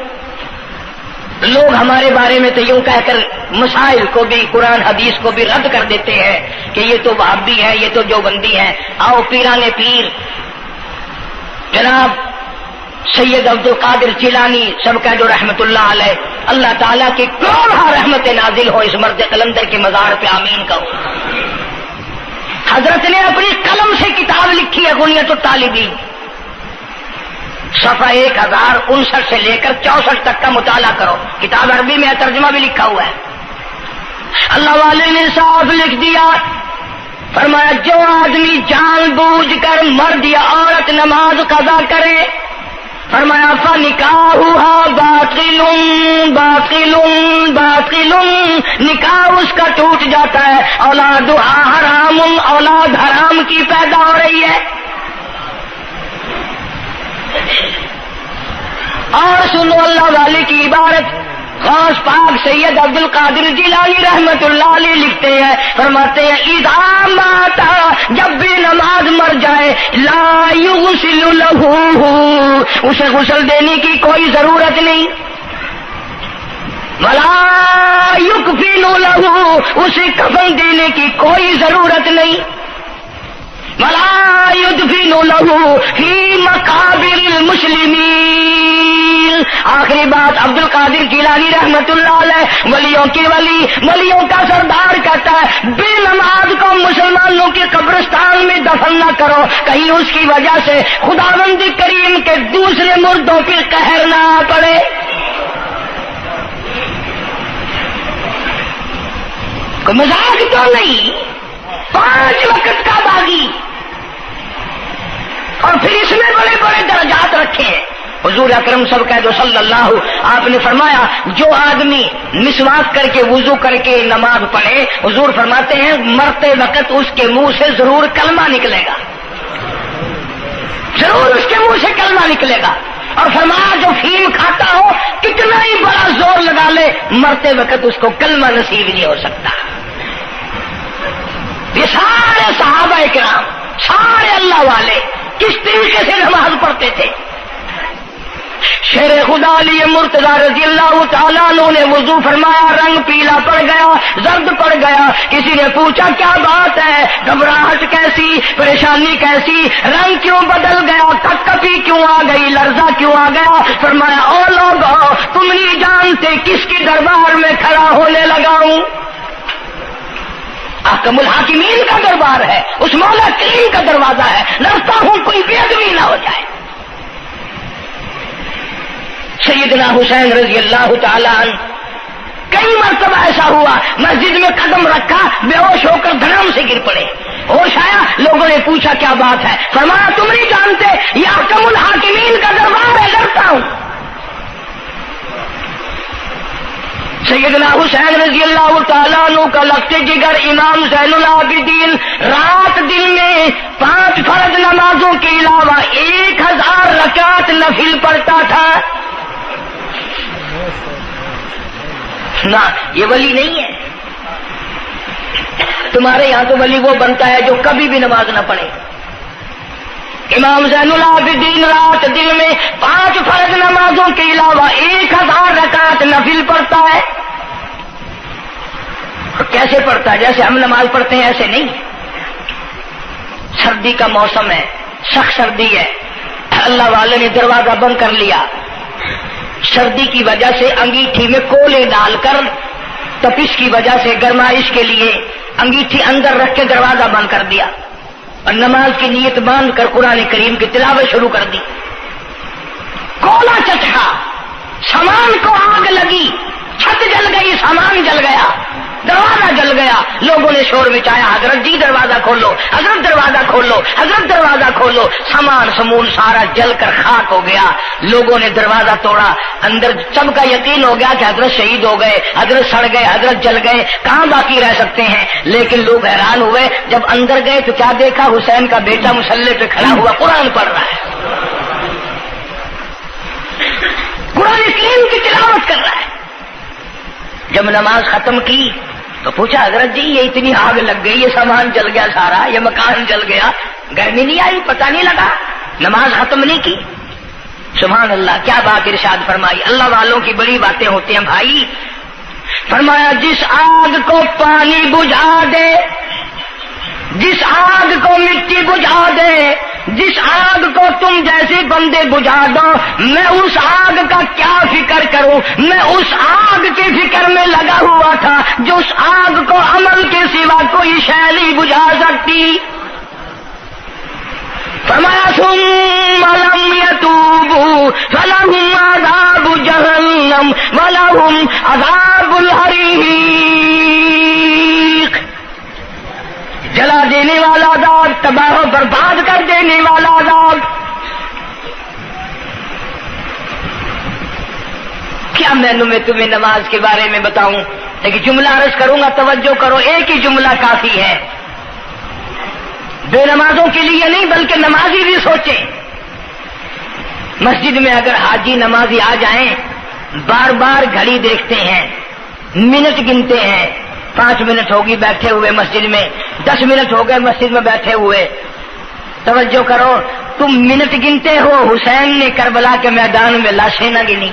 لوگ ہمارے بارے میں تو یوں کہہ کر مسائل کو بھی، قرآن حدیث کو بھی رد کر دیتے ہیں کہ یہ تو وہابی ہے، یہ تو دیوبندی ہے. آؤ پیرانے پیر جناب سید عبد القادر جیلانی سب کا جو رحمت اللہ علیہ، اللہ تعالیٰ کی کروڑہ رحمت نازل ہو اس مرد قلندر کے مزار پہ، آمین کہو. حضرت نے اپنی قلم سے کتاب لکھی ہے غنیت الطالبین، صفحہ 1059 سے لے کر 64 تک کا مطالعہ کرو. کتاب عربی میں ترجمہ بھی لکھا ہوا ہے. اللہ والے نے صاف لکھ دیا، فرمایا جو آدمی جان بوجھ کر مرد یا عورت نماز قضا کرے فرمایا فنکاحھا باطل باطل باطل، نکاح اس کا ٹوٹ جاتا ہے، اولادھا حرام، اولاد حرام کی پیدا ہو رہی ہے۔ اور سنو اللہ والے کی عبارت، غوث پاک سید عبد القادر جیلانی رحمت اللہ علیہ لکھتے ہیں، فرماتے ہیں اذا مات، جب بھی نماز مر جائے، لا یغسل لہ، اسے غسل دینے کی کوئی ضرورت نہیں، ولا یکفن لہ، اسے کفن دینے کی کوئی ضرورت نہیں، ولا یدفن لہ فی مقابر المسلمین۔ آخری بات عبد القادر جیلانی رحمت اللہ علیہ، ولیوں کے ولی، ولیوں کا سردار کہتا ہے بے نماز کو مسلمانوں کے قبرستان میں دفن نہ کرو، کہیں اس کی وجہ سے خداوند کریم کے دوسرے مردوں پر قہر نہ پڑے۔ کوئی مذاق تو نہیں، 5 وقت کا باغی، اور پھر اس میں بڑے بڑے درجات رکھے ہیں۔ حضور اکرم صلی اللہ، آپ نے فرمایا جو آدمی مسواک کر کے وضو کر کے نماز پڑھے، حضور فرماتے ہیں مرتے وقت اس کے منہ سے ضرور کلمہ نکلے گا، ضرور اس کے منہ سے کلمہ نکلے گا۔ اور فرمایا جو فیم کھاتا ہو کتنا ہی بڑا زور لگا لے، مرتے وقت اس کو کلمہ نصیب نہیں ہو سکتا۔ یہ سارے صحابہ کرام، سارے اللہ والے کس طریقے سے نماز پڑھتے تھے۔ شیر خدا علی مرتضی رضی اللہ تعالیٰ عنہ نے وضو فرمایا، رنگ پیلا پڑ گیا، زرد پڑ گیا، کسی نے پوچھا کیا بات ہے، گھبراہٹ کیسی، پریشانی کیسی، رنگ کیوں بدل گیا، کپکپی کیوں آ گئی، لرزہ کیوں آ گیا؟ فرمایا او لوگو، تم نہیں جانتے کس کی دربار میں کھڑا ہونے لگا ہوں، احکم الحاکمین کا دربار ہے، اس مولا کریم کا دروازہ ہے، ڈرتا ہوں کوئی بے ادبی نہ ہو جائے۔ سیدنا حسین رضی اللہ تعالیٰ عنہ کئی مرتبہ ایسا ہوا، مسجد میں قدم رکھا، بے ہوش ہو کر دھڑام سے گر پڑے، ہوش آیا، لوگوں نے پوچھا کیا بات ہے، فرمایا تم نہیں جانتے یہ احکم الحاکمین کا دربار ہے، ڈرتا ہوں۔ سیدنا حسین رضی اللہ تعالیٰ عنہ کا لگتے جگر امام زین العابدین رات دن میں 5 فرض نمازوں کے علاوہ 1000 رکعت نفل پڑھتا تھا۔ نہ یہ ولی نہیں ہے، تمہارے یہاں تو ولی وہ بنتا ہے جو کبھی بھی نماز نہ پڑھے۔ امام زین العابدین رات دن میں 5 فرض نمازوں کے علاوہ 1000 رکعت نفل پڑھتا ہے۔ کیسے پڑھتا ہے؟ جیسے ہم نماز پڑھتے ہیں ایسے نہیں، سردی کا موسم ہے، سخت سردی ہے، اللہ والے نے دروازہ بند کر لیا، سردی کی وجہ سے انگیٹھی میں کولے ڈال کر، تپش کی وجہ سے گرمائش کے لیے انگیٹھی اندر رکھ کے دروازہ بند کر دیا، اور نماز کی نیت باندھ کر قرآن کریم کی تلاوت شروع کر دی۔ کولا چچا، سامان کو آگ لگی، چھت جل گئی، سامان جل گیا، دروازہ جل گیا، لوگوں نے شور مچایا، حضرت جی دروازہ کھولو، حضرت دروازہ کھولو، حضرت دروازہ کھولو، سامان سمون سارا جل کر خاک ہو گیا۔ لوگوں نے دروازہ توڑا، اندر سب کا یقین ہو گیا کہ حضرت شہید ہو گئے، حضرت سڑ گئے، حضرت جل گئے، کہاں باقی رہ سکتے ہیں؟ لیکن لوگ حیران ہوئے، جب اندر گئے تو کیا دیکھا؟ حسین کا بیٹا مصلی پہ کھڑا ہوا قرآن پڑھ رہا ہے، قرآن کریم کی تلاوت کر رہا ہے۔ جب نماز ختم کی تو پوچھا حضرت جی یہ اتنی آگ لگ گئی، یہ سامان جل گیا سارا، یہ مکان جل گیا، گرمی نہیں آئی، پتہ نہیں لگا، نماز ختم نہیں کی؟ سبحان اللہ، کیا بات ارشاد فرمائی۔ اللہ والوں کی بڑی باتیں ہوتی ہیں بھائی۔ فرمایا جس آگ کو پانی بجھا دے، جس آگ کو مٹی بجھا دے، جس آگ کو تم جیسے بندے بجھا دو، میں اس آگ کا کیا فکر کروں؟ میں اس آگ کی فکر میں لگا ہوا تھا جو اس آگ کو عمل کے سوا کوئی شے نہیں بجھا سکتی۔ فرمایا ثم لم يتوبوا فلهم عذاب جہنم ولهم عذاب الحریق، جلا دینے والا عذاب، تباہ و برباد کر دینے والا عذاب۔ کیا میں تمہیں نماز کے بارے میں بتاؤں، لیکن جملہ عرض کروں گا، توجہ کرو، ایک ہی جملہ کافی ہے، بے نمازوں کے لیے نہیں بلکہ نمازی بھی سوچیں۔ مسجد میں اگر حاجی نمازی آ جائیں، بار بار گھڑی دیکھتے ہیں، منٹ گنتے ہیں، 5 منٹ ہوگی بیٹھے ہوئے مسجد میں، 10 منٹ ہو گئے مسجد میں بیٹھے ہوئے، توجہ کرو، تم منٹ گنتے ہو، حسین نے کربلا کے میدان میں لاشیں نہ گنی،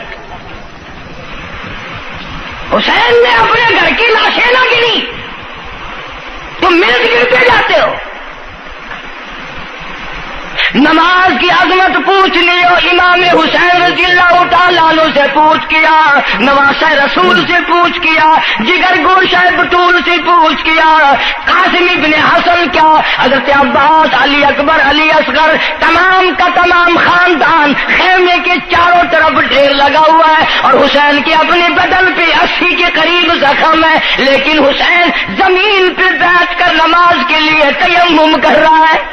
حسین نے اپنے گھر کی لاشیں نہ گنی، تم منٹ گنتے جاتے ہو۔ نماز کی عظمت پوچھ لیو، امام حسین رضی اللہ تعالیٰ عنہ سے پوچھ کیا، نواسہ رسول سے پوچھ کیا، جگر گوشہ بطول سے پوچھ کیا، قاسم ابن حسن کیا، حضرت عباس، علی اکبر، علی اصغر، تمام کا تمام خاندان خیمے کے چاروں طرف ڈھیر لگا ہوا ہے، اور حسین کے اپنے بدن پہ 80 کے قریب زخم ہے، لیکن حسین زمین پہ بیٹھ کر نماز کے لیے تیمم کر رہا ہے۔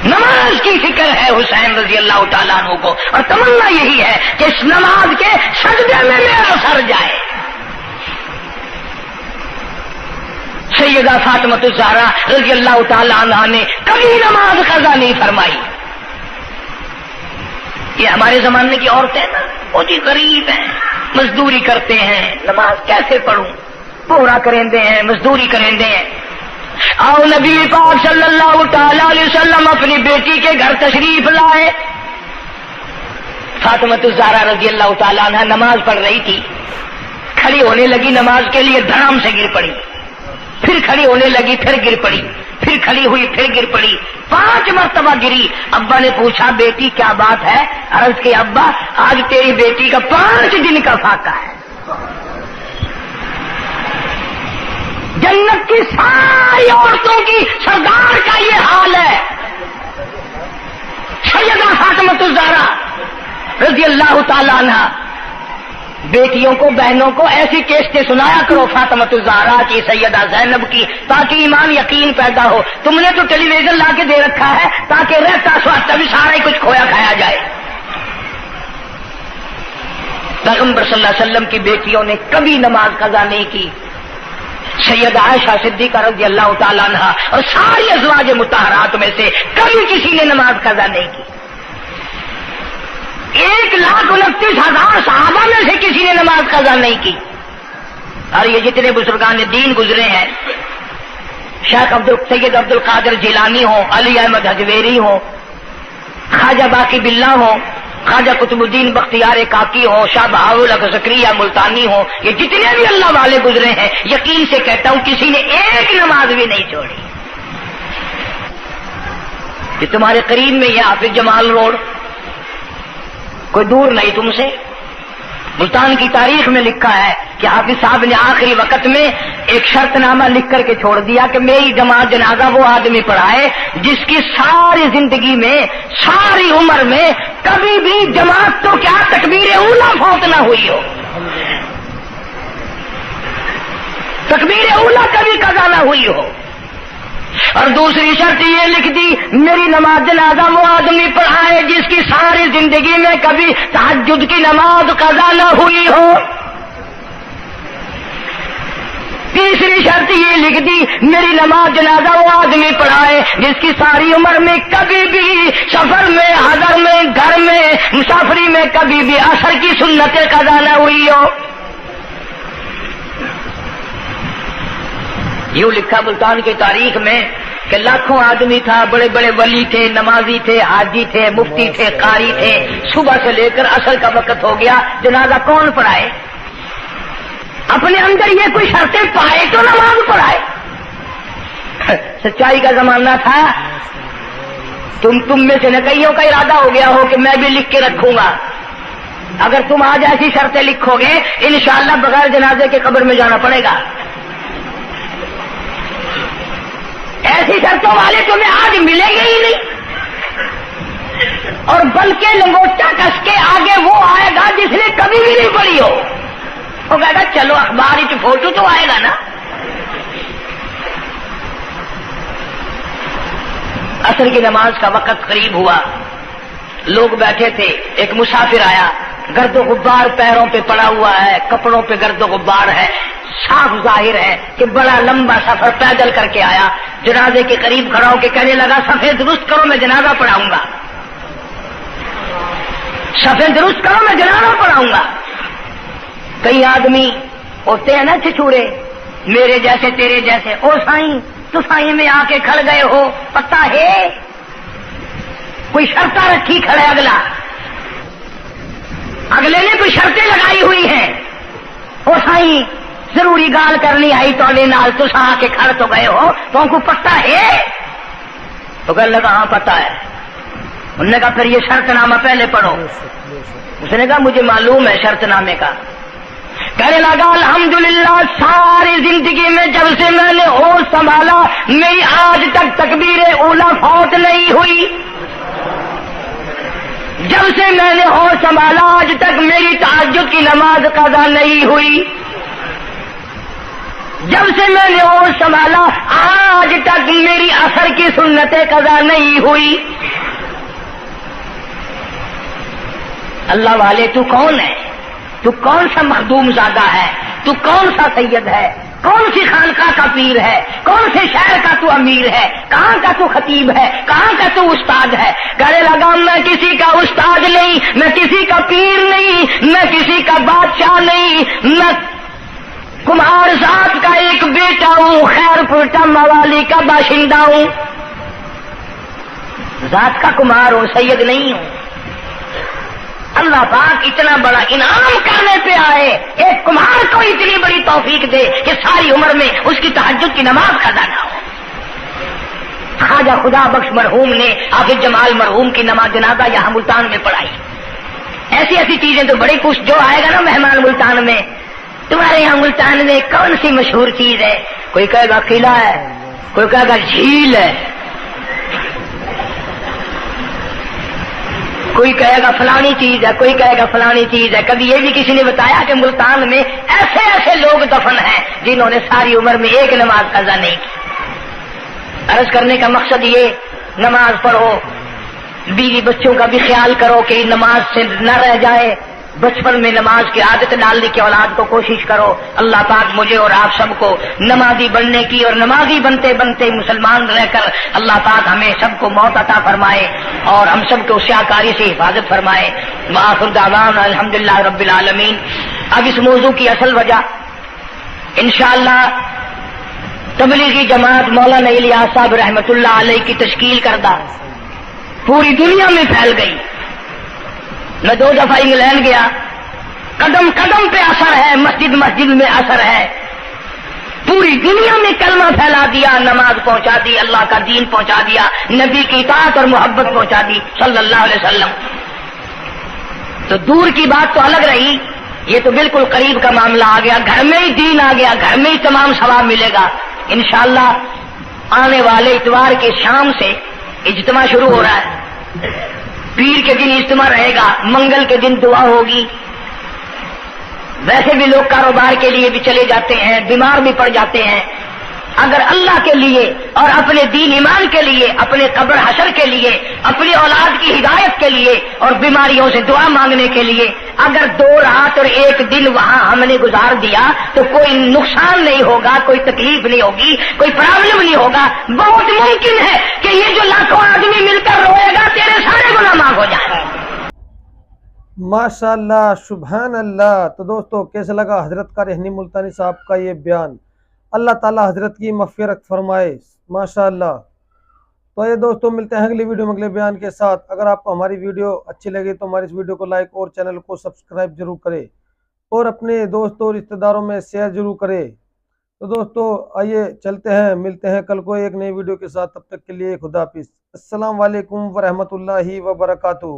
نماز کی فکر ہے حسین رضی اللہ تعالیٰ عنہ کو، اور تمنا یہی ہے کہ اس نماز کے سجدے میں میرا سر جائے۔ سیدہ فاطمہ الزہرا رضی اللہ تعالیٰ عنہ نے کبھی نماز قضا نہیں فرمائی۔ یہ ہمارے زمانے کی عورتیں نا، وہ جی غریب ہیں، مزدوری کرتے ہیں، نماز کیسے پڑھوں، پورا کریں ہیں، مزدوری کریں ہیں۔ آؤ نبی پاک صلی اللہ تعالی علیہ وسلم اپنی بیٹی کے گھر تشریف لائے۔ فاطمہ الزہرا رضی اللہ تعالیٰ عنہ نماز پڑھ رہی تھی، کھڑی ہونے لگی نماز کے لیے، دھڑام سے گر پڑی، پھر کھڑی ہونے لگی، پھر گر پڑی، پھر کھڑی ہوئی، پھر گر پڑی، 5 مرتبہ گری۔ ابا نے پوچھا بیٹی کیا بات ہے؟ عرض کی ابا آج تیری بیٹی کا 5 دن کا فاقہ ہے، جنت کی ساری عورتوں کی سردار کا یہ حال ہے۔ سیدہ فاطمہ الزہرا رضی اللہ تعالیٰ عنہ، بیٹیوں کو، بہنوں کو ایسی کیسٹیں سنایا کرو فاطمہ الزہرا کی، سیدہ زینب کی، تاکہ ایمان یقین پیدا ہو۔ تم نے تو ٹیلی ویژن لا کے دے رکھا ہے تاکہ رہتا سوچتا بھی سارا ہی کچھ کھویا کھایا جائے۔ پیغمبر صلی اللہ علیہ وسلم کی بیٹیوں نے کبھی نماز قضا نہیں کی۔ سیدہ عائشہ صدیقہ رضی اللہ تعالیٰ عنہ اور ساری ازواج مطہرات میں سے کبھی کسی نے نماز قضا نہیں کی۔ 1,29,000 صحابہ میں سے کسی نے نماز قضا نہیں کی۔ اور یہ جتنے بزرگان دین گزرے ہیں، شیخ سید عبد القادر جیلانی ہوں، علی احمد حجویری ہوں، خواجہ باقی باللہ ہوں، خواجہ قطب الدین بختیار کاکی ہوں، شاہ بہاول زکریا ملتانی ہوں، یہ جتنے بھی اللہ والے گزرے ہیں، یقین سے کہتا ہوں کسی نے ایک نماز بھی نہیں چھوڑی۔ کہ تمہارے قریب میں یہ حافظ جمال روڈ، کوئی دور نہیں تم سے، ملتان کی تاریخ میں لکھا ہے کہ حافظ صاحب نے آخری وقت میں ایک شرط نامہ لکھ کر کے چھوڑ دیا کہ میری جماعت جنازہ وہ آدمی پڑھائے جس کی ساری زندگی میں، ساری عمر میں کبھی بھی جماعت تو کیا تکبیر اولا فوت نہ ہوئی ہو، تکبیر اولا کبھی قضا نہ ہوئی ہو۔ اور دوسری شرط یہ لکھ دی میری نماز جنازہ وہ آدمی پڑھائے جس کی ساری زندگی میں کبھی تہجد کی نماز قضا نہ ہوئی ہو۔ تیسری شرط یہ لکھ دی میری نماز جنازہ وہ آدمی پڑھائے جس کی ساری عمر میں کبھی بھی سفر میں، حضر میں، گھر میں، مسافری میں کبھی بھی عصر کی سنتیں قضا نہ ہوئی ہو۔ یوں لکھا ملتان کی تاریخ میں کہ لاکھوں آدمی تھا، بڑے بڑے ولی تھے، نمازی تھے، حاجی تھے، مفتی تھے، قاری تھے، صبح سے لے کر عصر کا وقت ہو گیا، جنازہ کون پڑھائے؟ اپنے اندر یہ کوئی شرطیں پائے تو نماز پڑھائے۔ سچائی کا زمانہ تھا، تم میں سے نہ کئیوں کا ارادہ ہو گیا ہو کہ میں بھی لکھ کے رکھوں گا، اگر تم آج ایسی شرطیں لکھو گے انشاءاللہ بغیر جنازے کے قبر میں جانا پڑے گا۔ ایسی شرطوں والے تمہیں آج ملیں گے ہی نہیں، اور بلکہ لنگوٹا کس کے آگے وہ آئے گا جس نے کبھی بھی نہیں پڑھی ہو، وہ کہے گا چلو اخبار کی فوٹو تو آئے گا نا۔ عصر کی نماز کا وقت قریب ہوا، لوگ بیٹھے تھے، ایک مسافر آیا، گرد و غبار پیروں پہ پڑا ہوا ہے، کپڑوں پہ گرد و غبار ہے، صاف ظاہر ہے کہ بڑا لمبا سفر پیدل کر کے آیا۔ جنازے کے قریب کھڑا ہو کے کہنے لگا صفیں درست کرو میں جنازہ پڑھاؤں گا، صفیں درست کرو میں جنازہ پڑھاؤں گا۔ کئی آدمی ہوتے ہیں نا چھچورے، میرے جیسے تیرے جیسے، او سائیں تو سائیں میں آ کے کھڑ گئے ہو، پتہ ہے کوئی شرطیں رکھی کھڑے، اگلے نے کوئی شرطیں لگائی ہوئی ہیں، او سائیں ضروری گال کرنی آئی تو نال تو آ کے کھڑ تو گئے ہو، تو ان کو پتہ ہے؟ تو کہنے لگا ہاں پتہ ہے۔ انہوں نے کہا پھر یہ شرط نامہ پہلے پڑھو۔ اس نے کہا مجھے معلوم ہے شرط نامے کا۔ کہنے لگا الحمدللہ ساری زندگی میں جب سے میں نے ہوش سنبھالا میری آج تک تکبیر اولا فوت نہیں ہوئی، جب سے میں نے ہوش سنبھالا آج تک میری تہجد کی نماز قضا نہیں ہوئی، جب سے میں نے ہوش سنبھالا آج تک میری عصر کی سنتیں قضا نہیں ہوئی۔ اللہ والے تو کون ہے؟ تو کون سا مخدوم زادہ ہے؟ تو کون سا سید ہے؟ کون سی خانقاہ کا پیر ہے؟ کون سے شہر کا تو امیر ہے؟ کہاں کا تو خطیب ہے؟ کہاں کا تو استاد ہے؟ کہنے لگا میں کسی کا استاد نہیں، میں کسی کا پیر نہیں، میں کسی کا بادشاہ نہیں، میں کمہار ذات کا ایک بیٹا ہوں، خیر پورٹا موالی کا باشندہ ہوں، ذات کا کمہار ہوں، سید نہیں ہوں۔ اللہ پاک اتنا بڑا انعام کرنے پہ آئے، ایک کمہار کو اتنی بڑی توفیق دے کہ ساری عمر میں اس کی تہجد کی نماز قضا نہ ہو۔ خواجہ خدا بخش مرحوم نے حافظ جمال مرحوم کی نماز جنازہ یہاں ملتان میں پڑھائی۔ ایسی ایسی چیزیں تو بڑی کچھ، جو آئے گا نا مہمان ملتان میں، تمہارے یہاں ملتان میں کون سی مشہور چیز ہے؟ کوئی کہے گا قلعہ ہے، کوئی کہے گا جھیل ہے، کوئی کہے گا فلانی چیز ہے، کوئی کہے گا فلانی چیز ہے۔ کبھی یہ بھی کسی نے بتایا کہ ملتان میں ایسے ایسے لوگ دفن ہیں جنہوں نے ساری عمر میں ایک نماز قضا نہیں کی۔ عرض کرنے کا مقصد یہ، نماز پڑھو، بیوی بچوں کا بھی خیال کرو کہ نماز سے نہ رہ جائے، بچپن میں نماز کی عادت ڈالنے کی اولاد کو کوشش کرو۔ اللہ پاک مجھے اور آپ سب کو نمازی بننے کی اور نمازی بنتے بنتے مسلمان رہ کر اللہ پاک ہمیں سب کو موت عطا فرمائے اور ہم سب کو سیاکاری سے حفاظت فرمائے۔ وآخر دعوانا الحمدللہ رب العالمین۔ اب اس موضوع کی اصل وجہ انشاءاللہ تبلیغی جماعت مولانا الیاس صاحب رحمۃ اللہ علیہ کی تشکیل کردہ پوری دنیا میں پھیل گئی۔ میں 2 دفعہ انگلینڈ گیا، قدم قدم پہ اثر ہے، مسجد مسجد میں اثر ہے، پوری دنیا میں کلمہ پھیلا دیا، نماز پہنچا دی، اللہ کا دین پہنچا دیا، نبی کی اطاعت اور محبت پہنچا دی صلی اللہ علیہ وسلم۔ تو دور کی بات تو الگ رہی، یہ تو بالکل قریب کا معاملہ آ گیا، گھر میں ہی دین آ گیا، گھر میں ہی تمام ثواب ملے گا انشاءاللہ۔ آنے والے اتوار کے شام سے اجتماع شروع ہو رہا ہے، پیر کے دن اجتماع رہے گا، منگل کے دن دعا ہوگی۔ ویسے بھی لوگ کاروبار کے لیے بھی چلے جاتے ہیں، بیمار بھی پڑ جاتے ہیں، اگر اللہ کے لیے اور اپنے دین ایمان کے لیے، اپنے قبر حشر کے لیے، اپنی اولاد کی ہدایت کے لیے اور بیماریوں سے دعا مانگنے کے لیے اگر 2 رات اور 1 دن وہاں ہم نے گزار دیا تو کوئی نقصان نہیں ہوگا، کوئی تکلیف نہیں ہوگی، کوئی پرابلم نہیں ہوگا۔ بہت ممکن ہے کہ یہ جو لاکھوں آدمی مل کر روئے گا تیرے سارے گناہ معاف ہو جائیں۔ ماشاءاللہ، سبحان اللہ۔ تو دوستو کیسا لگا حضرت قاری ہنی ملتانی صاحب کا یہ بیان؟ اللہ تعالی حضرت کی مغفرت فرمائے، ماشاءاللہ۔ تو یہ دوستو ملتے ہیں اگلی ویڈیو میں اگلے بیان کے ساتھ۔ اگر آپ کو ہماری ویڈیو اچھی لگے تو ہماری اس ویڈیو کو لائک اور چینل کو سبسکرائب ضرور کرے اور اپنے دوستوں اور رشتہ داروں میں شیئر ضرور کرے۔ تو دوستو آئیے چلتے ہیں، ملتے ہیں کل کو ایک نئی ویڈیو کے ساتھ، تب تک کے لیے خدا حافظ۔ السلام علیکم ورحمۃ اللہ وبرکاتہ۔